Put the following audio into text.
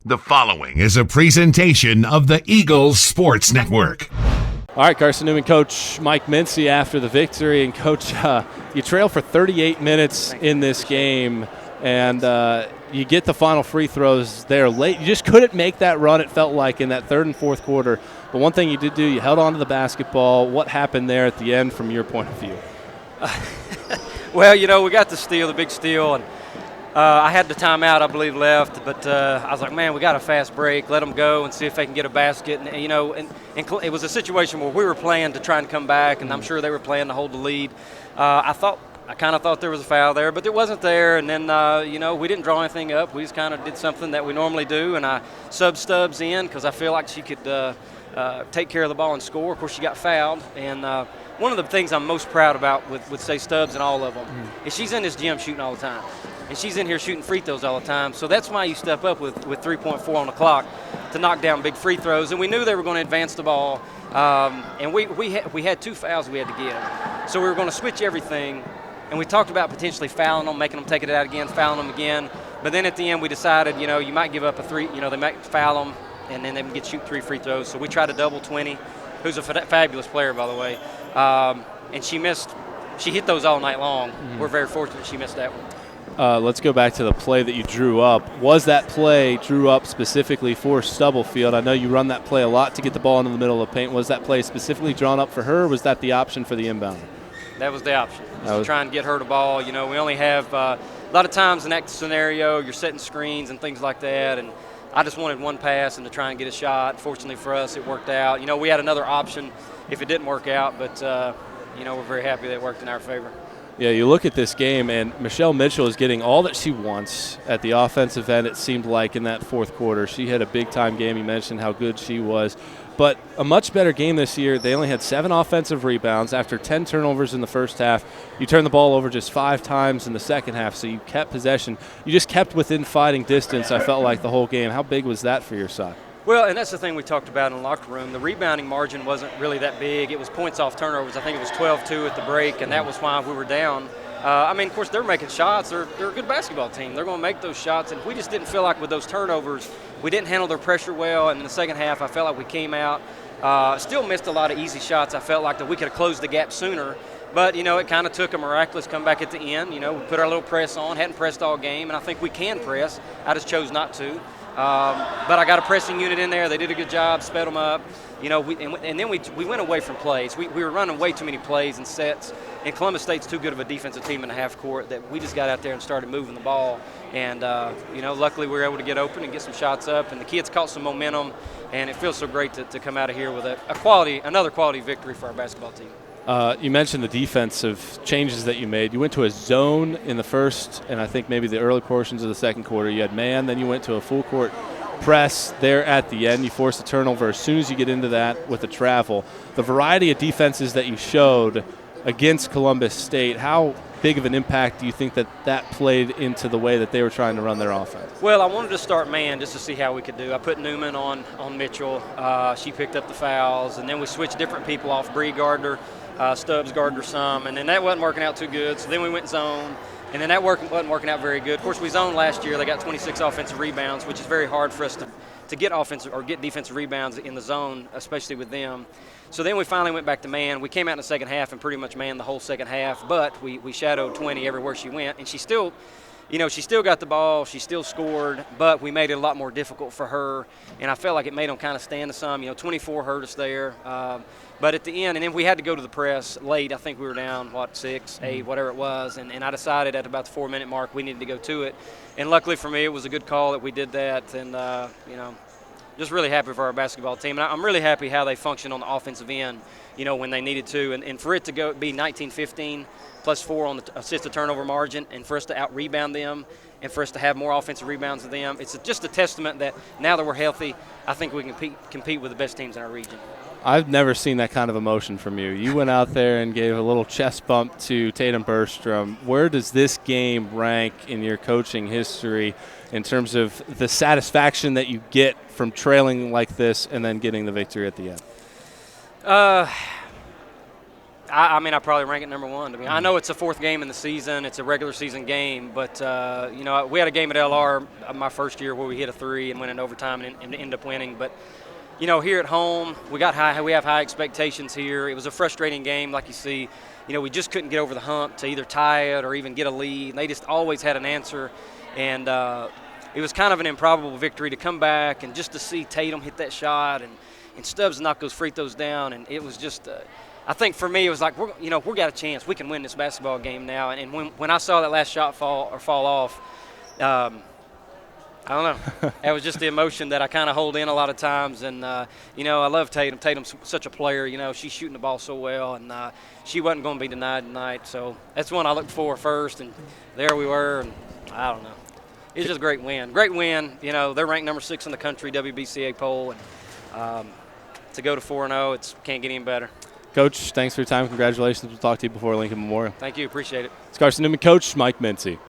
The following is a presentation of the Eagles Sports Network. All right, Carson-Newman coach Mike Mincey after the victory. And, Coach, you trail for 38 minutes in this game, and you get the final free throws there late. You just couldn't make that run, it felt like, in that third and fourth quarter. But one thing you did do, you held on to the basketball. What happened there at the end from your point of view? Well, you know, we got the steal, the big steal, and I had the timeout, I believe, left, but I was like, man, we got a fast break. Let them go and see if they can get a basket. And you know, and it was a situation where we were playing to try and come back, and I'm sure they were playing to hold the lead. I kind of thought there was a foul there, but it wasn't there. And then, you know, we didn't draw anything up. We just kind of did something that we normally do, and I subbed Stubbs in because I feel like she could take care of the ball and score. Of course, she got fouled, and one of the things I'm most proud about with say, Stubbs and all of them is she's in this gym shooting all the time. And she's in here shooting free throws all the time. So that's why you step up with 3.4 on the clock to knock down big free throws. And we knew they were going to advance the ball. And we had 2 fouls we had to get. So we were going to switch everything. And we talked about potentially fouling them, making them take it out again, fouling them again. But then at the end we decided, you know, you might give up a 3. You know, they might foul them, and then they can shoot 3 free throws. So we tried to double 20, who's a fabulous player, by the way. And she missed. She hit those all night long. We're very fortunate she missed that one. Let's go back to the play that you drew up. Was that play drew up specifically for Stubblefield? I know you run that play a lot to get the ball into the middle of the paint. Was that play specifically drawn up for her, or was that the option for the inbounder? That was the option. Just trying to get her the ball. You know, we only have a lot of times in that scenario, you're setting screens and things like that, and I just wanted one pass and to try and get a shot. Fortunately for us, it worked out. You know, we had another option if it didn't work out, but, you know, we're very happy that it worked in our favor. Yeah, you look at this game, and Michelle Mitchell is getting all that she wants at the offensive end, it seemed like, in that fourth quarter. She had a big-time game. You mentioned how good she was. But a much better game this year. They only had 7 offensive rebounds after 10 turnovers in the first half. You turned the ball over just 5 times in the second half, so you kept possession. You just kept within fighting distance, I felt like, the whole game. How big was that for your side? Well, and that's the thing we talked about in the locker room. The rebounding margin wasn't really that big. It was points off turnovers. I think it was 12-2 at the break, and that was why we were down. I mean, of course, they're making shots. They're a good basketball team. They're going to make those shots, and we just didn't feel like with those turnovers, we didn't handle their pressure well. And in the second half, I felt like we came out. Still missed a lot of easy shots. I felt like that we could have closed the gap sooner. But, you know, it kind of took a miraculous comeback at the end. You know, we put our little press on, hadn't pressed all game, and I think we can press. I just chose not to. But I got a pressing unit in there. They did a good job, sped them up. You know, and then we went away from plays. We were running way too many plays and sets. And Columbus State's too good of a defensive team in the half court that we just got out there and started moving the ball. And, you know, luckily we were able to get open and get some shots up. And the kids caught some momentum. And it feels so great to come out of here with another quality victory for our basketball team. You mentioned the defensive changes that you made. You went to a zone in the first and I think maybe the early portions of the second quarter. You had man, then you went to a full court press there at the end. You forced a turnover as soon as you get into that with the travel. The variety of defenses that you showed against Columbus State, how big of an impact do you think that played into the way that they were trying to run their offense? Well, I wanted to start man just to see how we could do. I put Newman on Mitchell. She picked up the fouls, and then we switched different people off. Bree Gardner. Stubbs guarded her some, and then that wasn't working out too good. So then we went zone, and then that wasn't working out very good. Of course, we zoned last year. They got 26 offensive rebounds, which is very hard for us to get offensive or get defensive rebounds in the zone, especially with them. So then we finally went back to man. We came out in the second half and pretty much manned the whole second half, but we shadowed 20 everywhere she went, and she still got the ball, she still scored, but we made it a lot more difficult for her, and I felt like it made them kind of stand to some. You know, 24 hurt us there. But at the end, and then we had to go to the press late. I think we were down, 6, 8, whatever it was, and I decided at about the 4-minute mark we needed to go to it. And luckily for me, it was a good call that we did that, and, you know, just really happy for our basketball team. And I'm really happy how they functioned on the offensive end, you know, when they needed to. And for it to be 19-15 plus 4 on the assisted turnover margin, and for us to out-rebound them, and for us to have more offensive rebounds than them, it's just a testament that now that we're healthy, I think we can compete with the best teams in our region. I've never seen that kind of emotion from you. You went out there and gave a little chest bump to Tatum Bergstrom. Where does this game rank in your coaching history in terms of the satisfaction that you get from trailing like this and then getting the victory at the end? I mean, I probably rank it number one. I mean, I know it's a fourth game in the season. It's a regular season game, but you know, we had a game at LR my first year where we hit a 3 and went in overtime and ended up winning. But you know, here at home, we have high expectations here. It was a frustrating game, like you see. You know, we just couldn't get over the hump to either tie it or even get a lead. And they just always had an answer, and it was kind of an improbable victory to come back and just to see Tatum hit that shot and Stubbs knock those free throws down, and it was just. I think for me, it was like, we got a chance. We can win this basketball game now. And when I saw that last shot fall off, I don't know. That was just the emotion that I kind of hold in a lot of times. And, you know, I love Tatum. Tatum's such a player. You know, she's shooting the ball so well, and she wasn't going to be denied tonight. So that's one I looked for first, and there we were. And I don't know. It's just a great win. Great win. You know, they're ranked number 6 in the country, WBCA poll. And to go to 4-0, it can't get any better. Coach, thanks for your time. Congratulations. We'll talk to you before Lincoln Memorial. Thank you. Appreciate it. It's Carson-Newman coach Mike Mincey.